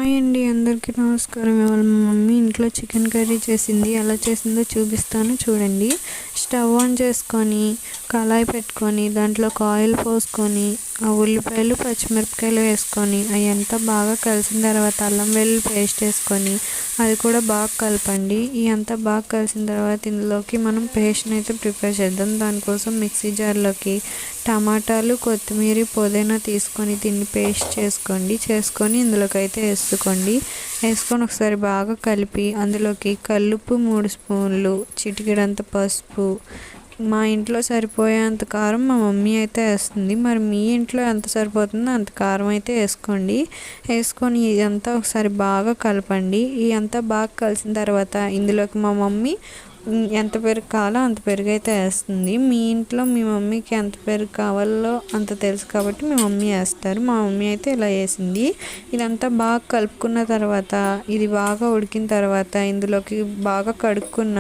Hi అండి, అందరికీ నమస్కారం. ఇవాళ మా మమ్మీ ఇంట్లో చికెన్ కర్రీ చేసింది. ఎలా చేసిందో చూపిస్తాను చూడండి. స్టవ్ ఆన్ చేసుకొని కళాయి పెట్టుకొని దాంట్లోకి ఆయిల్ పోసుకొని ఆ ఉల్లిపాయలు పచ్చిమిరపకాయలు వేసుకొని అవి అంతా బాగా కలిసిన తర్వాత అల్లం వెల్లుల్లి పేస్ట్ వేసుకొని అది కూడా బాగా కలపండి. ఈ అంతా బాగా కలిసిన తర్వాత ఇందులోకి మనం పేస్ట్ని అయితే ప్రిపేర్ చేద్దాం. దానికోసం మిక్సీ జార్లోకి టమాటాలు, కొత్తిమీర, పుదీనా తీసుకొని దీన్ని పేస్ట్ చేసుకొని ఇందులోకి అయితే వేసుకొని ఒకసారి బాగా కలిపి అందులోకి కల్లుప్పు 3 స్పూన్లు, చిటికెడంత పసుపు, మా ఇంట్లో సరిపోయేంత కారం మా మమ్మీ అయితే వేస్తుంది. మరి మీ ఇంట్లో ఎంత సరిపోతుందో అంత కారం అయితే వేసుకొని ఇదంతా ఒకసారి బాగా కలపండి. ఇదంతా బాగా కలిసిన తర్వాత ఇందులోకి మా మమ్మీ ఎంత పెరుగు కావాలో అంత పెరుగు అయితే వేస్తుంది. మీ ఇంట్లో మీ మమ్మీకి ఎంత పెరుగు కావాలో అంత తెలుసు కాబట్టి మీ మమ్మీ వేస్తారు. మా మమ్మీ అయితే ఇలా వేసింది. ఇదంతా బాగా కలుపుకున్న తర్వాత ఇది బాగా ఉడికిన తర్వాత ఇందులోకి బాగా కడుక్కున్న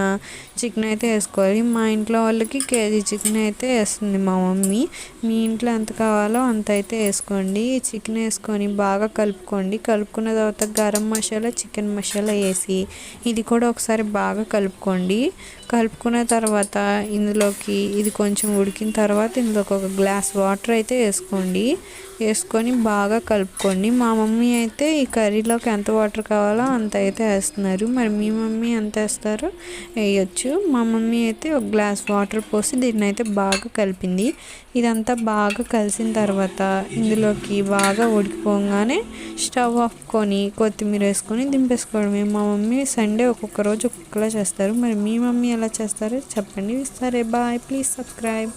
చికెన్ అయితే వేసుకోవాలి. మా ఇంట్లో వాళ్ళకి కేజీ చికెన్ అయితే వేస్తుంది మా మమ్మీ. మీ ఇంట్లో ఎంత కావాలో అంత అయితే వేసుకోండి. చికెన్ వేసుకొని బాగా కలుపుకున్న తర్వాత గరం మసాలా, చికెన్ మసాలా వేసి ఇది కూడా ఒకసారి బాగా కలుపుకున్న తర్వాత ఇందులోకి ఇది కొంచెం ఉడికిన తర్వాత ఇందులోకి ఒక గ్లాస్ వాటర్ అయితే వేసుకొని బాగా కలుపుకోండి. మా మమ్మీ అయితే ఈ కర్రీలోకి ఎంత వాటర్ కావాలో అంత అయితే వేస్తున్నారు. మరి మీ మమ్మీ ఎంత వేస్తారో వేయచ్చు. మా మమ్మీ అయితే ఒక గ్లాస్ వాటర్ పోసి దీన్ని అయితే బాగా కలిపింది. ఇదంతా బాగా కలిసిన తర్వాత ఇందులోకి బాగా ఉడికిపోగానే స్టవ్ ఆపుకొని కొత్తిమీర వేసుకొని దింపేసుకోవడమే. మా మమ్మీ సండే ఒక్కొక్క రోజు ఒక్కొక్కలా చేస్తారు. మరి మీ మమ్మీ ఎలా చేస్తారో చెప్పండి. సరే, బాయ్. Please subscribe.